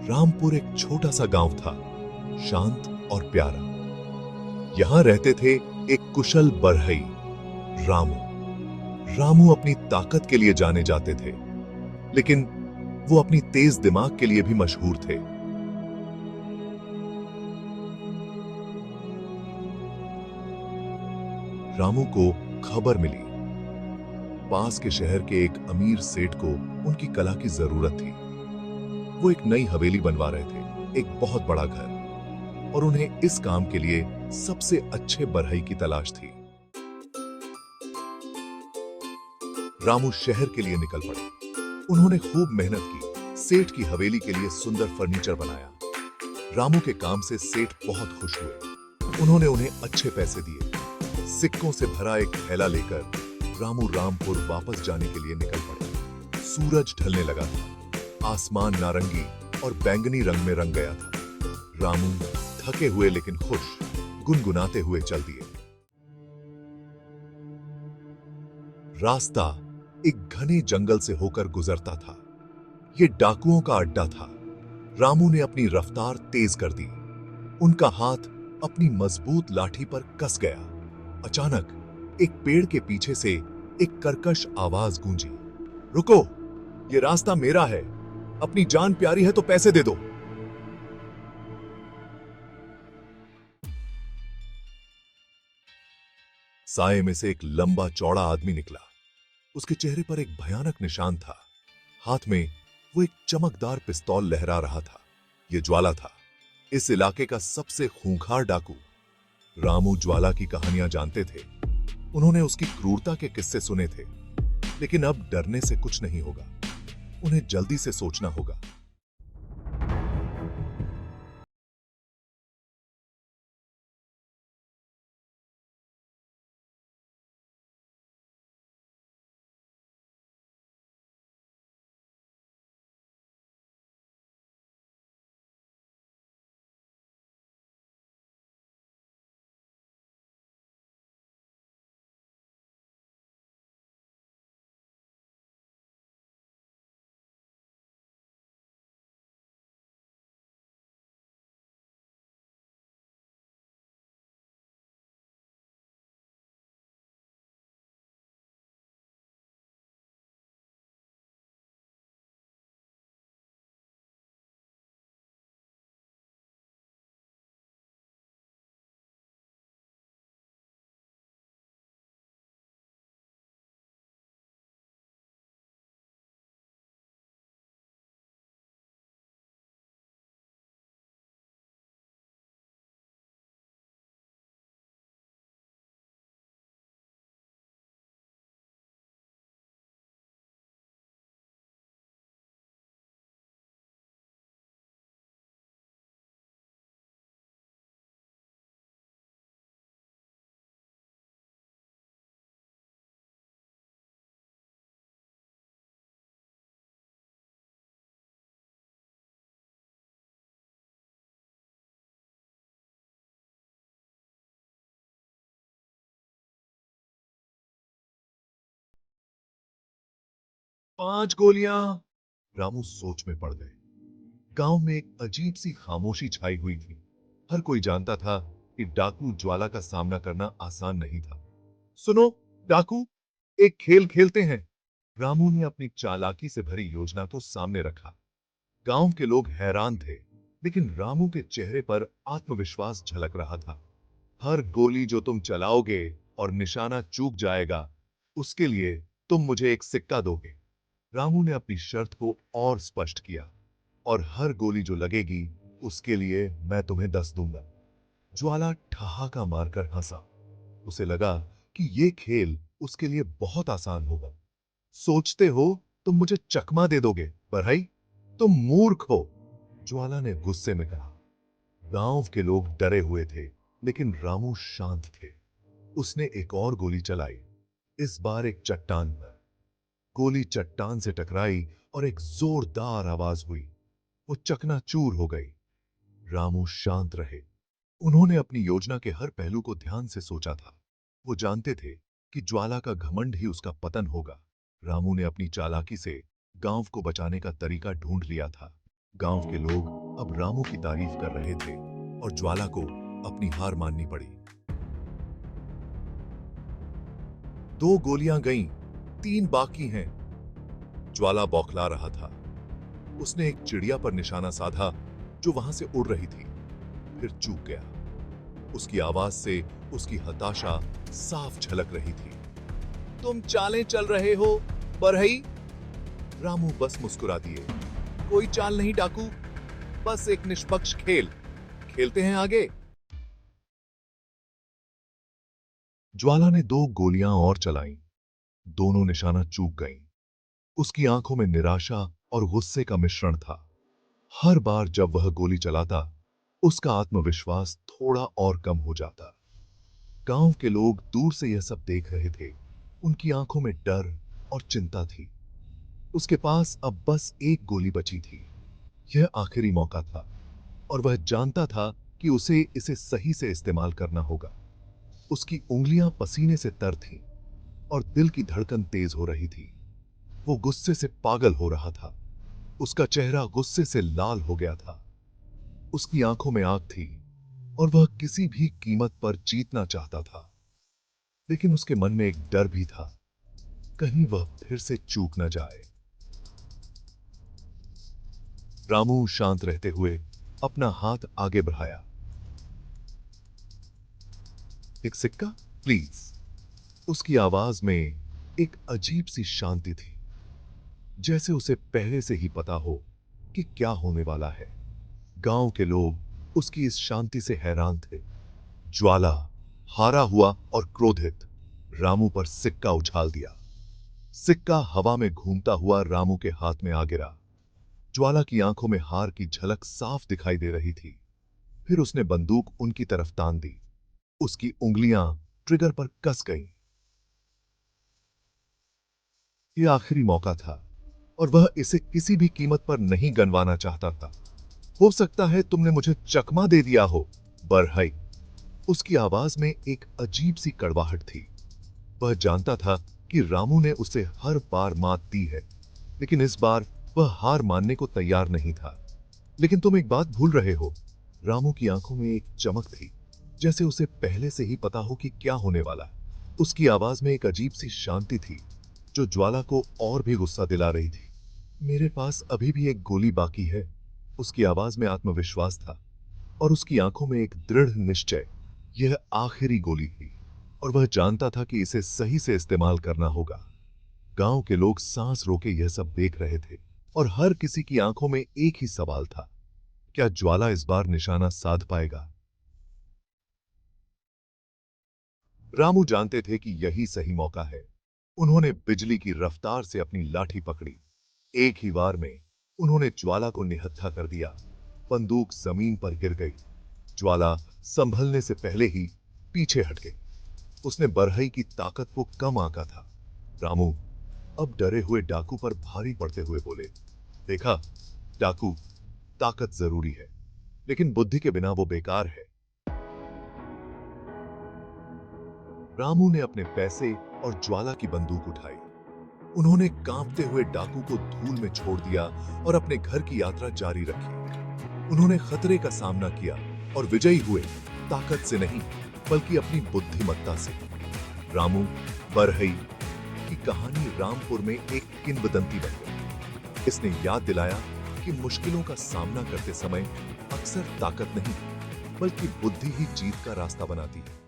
रामपुर एक छोटा सा गांव था, शांत और प्यारा। यहां रहते थे एक कुशल बढ़ई, रामू। रामू अपनी ताकत के लिए जाने जाते थे, लेकिन वो अपनी तेज दिमाग के लिए भी मशहूर थे। रामू को खबर मिली, पास के शहर के एक अमीर सेठ को उनकी कला की जरूरत थी। वो एक नई हवेली बनवा रहे थे, एक बहुत बड़ा घर, और उन्हें इस काम के लिए सबसे अच्छे बढ़ई की तलाश थी। रामू शहर के लिए निकल पड़े। उन्होंने खूब मेहनत की, सेठ की हवेली के लिए सुंदर फर्नीचर बनाया। रामू के काम से सेठ बहुत खुश हुए। उन्होंने उन्हें अच्छे पैसे दिए। सिक्कों से भरा एक थैला लेकर रामू रामपुर वापस जाने के लिए निकल पड़े। सूरज ढलने लगा था, आसमान नारंगी और बैंगनी रंग में रंग गया था। रामू थके हुए लेकिन खुश, गुनगुनाते हुए चल दिए। रास्ता एक घने जंगल से होकर गुजरता था। यह डाकुओं का अड्डा था। रामू ने अपनी रफ्तार तेज कर दी। उनका हाथ अपनी मजबूत लाठी पर कस गया। अचानक एक पेड़ के पीछे से एक कर्कश आवाज गूंजी, रुको, यह रास्ता मेरा है। अपनी जान प्यारी है तो पैसे दे दो। साए में से एक लंबा चौड़ा आदमी निकला। उसके चेहरे पर एक भयानक निशान था। हाथ में वो एक चमकदार पिस्तौल लहरा रहा था। यह ज्वाला था, इस इलाके का सबसे खूंखार डाकू। रामू ज्वाला की कहानियां जानते थे। उन्होंने उसकी क्रूरता के किस्से सुने थे। लेकिन अब डरने से कुछ नहीं होगा। उन्हें जल्दी से सोचना होगा। पांच गोलियां। रामू सोच में पड़ गए। गांव में एक अजीब सी खामोशी छाई हुई थी। हर कोई जानता था कि डाकू ज्वाला का सामना करना आसान नहीं था। सुनो डाकू, एक खेल खेलते हैं। रामू ने अपनी चालाकी से भरी योजना को सामने रखा। गांव के लोग हैरान थे, लेकिन रामू के चेहरे पर आत्मविश्वास झलक रहा था। हर गोली जो तुम चलाओगे और निशाना चूक जाएगा, उसके लिए तुम मुझे एक सिक्का दोगे। रामू ने अपनी शर्त को और स्पष्ट किया, और हर गोली जो लगेगी उसके लिए मैं तुम्हें 10 दूंगा। ज्वाला ठहाका मारकर हंसा। उसे लगा कि यह खेल उसके लिए बहुत आसान होगा। सोचते हो तुम मुझे चकमा दे दोगे बढ़ई? तुम मूर्ख हो, ज्वाला ने गुस्से में कहा। गांव के लोग डरे हुए थे, लेकिन रामू शांत थे। उसने एक और गोली चलाई, इस बार एक चट्टान पर। गोली चट्टान से टकराई और एक जोरदार आवाज हुई। वो चकनाचूर हो गई। रामू शांत रहे। उन्होंने अपनी योजना के हर पहलू को ध्यान से सोचा था। वो जानते थे कि ज्वाला का घमंड ही उसका पतन होगा। रामू ने अपनी चालाकी से गांव को बचाने का तरीका ढूंढ लिया था। गांव के लोग अब रामू की तारीफ कर रहे थे और ज्वाला को अपनी हार माननी पड़ी। 2 गोलियां गईं, 3 बाकी हैं। ज्वाला बौखला रहा था। उसने एक चिड़िया पर निशाना साधा जो वहां से उड़ रही थी, फिर चूक गया। उसकी आवाज से उसकी हताशा साफ झलक रही थी। तुम चालें चल रहे हो बरहई? रामू बस मुस्कुरा दिए। कोई चाल नहीं डाकू, बस एक निष्पक्ष खेल खेलते हैं आगे। ज्वाला ने 2 गोलियां और चलाईं। दोनों निशाना चूक गईं। उसकी आंखों में निराशा और गुस्से का मिश्रण था। हर बार जब वह गोली चलाता, उसका आत्मविश्वास थोड़ा और कम हो जाता। गांव के लोग दूर से यह सब देख रहे थे। उनकी आंखों में डर और चिंता थी। उसके पास अब बस एक गोली बची थी। यह आखिरी मौका था और वह जानता था कि उसे इसे सही से इस्तेमाल करना होगा। उसकी उंगलियां पसीने से तर थीं और दिल की धड़कन तेज हो रही थी। वो गुस्से से पागल हो रहा था। उसका चेहरा गुस्से से लाल हो गया था। उसकी आंखों में आग थी और वह किसी भी कीमत पर जीतना चाहता था। लेकिन उसके मन में एक डर भी था, कहीं वह फिर से चूक न जाए। रामू शांत रहते हुए अपना हाथ आगे बढ़ाया। एक सिक्का प्लीज। उसकी आवाज में एक अजीब सी शांति थी, जैसे उसे पहले से ही पता हो कि क्या होने वाला है। गांव के लोग उसकी इस शांति से हैरान थे। ज्वाला हारा हुआ और क्रोधित रामू पर सिक्का उछाल दिया। सिक्का हवा में घूमता हुआ रामू के हाथ में आ गिरा। ज्वाला की आंखों में हार की झलक साफ दिखाई दे रही थी। फिर उसने बंदूक उनकी तरफ तान दी। उसकी उंगलियां ट्रिगर पर कस गईं। यह आखिरी मौका था और वह इसे किसी भी कीमत पर नहीं गंवाना चाहता था। हो सकता है तुमने मुझे चकमा दे दिया हो बरहई। उसकी आवाज में एक अजीब सी कड़वाहट थी। वह जानता था कि रामू ने उसे हर बार मात दी है, लेकिन इस बार वह हार मानने को तैयार नहीं था। लेकिन तुम एक बात भूल रहे हो। रामू की आंखों में एक चमक थी, जैसे उसे पहले से ही पता हो कि क्या होने वाला। उसकी आवाज में एक अजीब सी शांति थी जो ज्वाला को और भी गुस्सा दिला रही थी। मेरे पास अभी भी एक गोली बाकी है। उसकी आवाज में आत्मविश्वास था और उसकी आंखों में एक दृढ़ निश्चय। यह आखिरी गोली थी और वह जानता था कि इसे सही से इस्तेमाल करना होगा। गांव के लोग सांस रोके यह सब देख रहे थे और हर किसी की आंखों में एक ही सवाल था, क्या ज्वाला इस बार निशाना साध पाएगा? रामू जानते थे कि यही सही मौका है। उन्होंने बिजली की रफ्तार से अपनी लाठी पकड़ी। एक ही वार में उन्होंने ज्वाला को निहत्था कर दिया। बंदूक जमीन पर गिर गई। ज्वाला संभलने से पहले ही पीछे हट गई। उसने बरहई की ताकत को कम आंका था। रामू अब डरे हुए डाकू पर भारी पड़ते हुए बोले, देखा डाकू, ताकत जरूरी है, लेकिन बुद्धि के बिना वो बेकार है। रामू ने अपने पैसे और ज्वाला की बंदूक उठाई। उन्होंने कांपते हुए डाकू को धूल में छोड़ दिया और अपने घर की यात्रा जारी रखी। उन्होंने खतरे का सामना किया और विजयी हुए, ताकत से नहीं बल्कि अपनी बुद्धिमत्ता से। रामू बरहई की कहानी रामपुर में एक किंवदंती बन गई। इसने याद दिलाया कि मुश्किलों का सामना करते समय अक्सर ताकत नहीं बल्कि बुद्धि ही जीत का रास्ता बनाती है।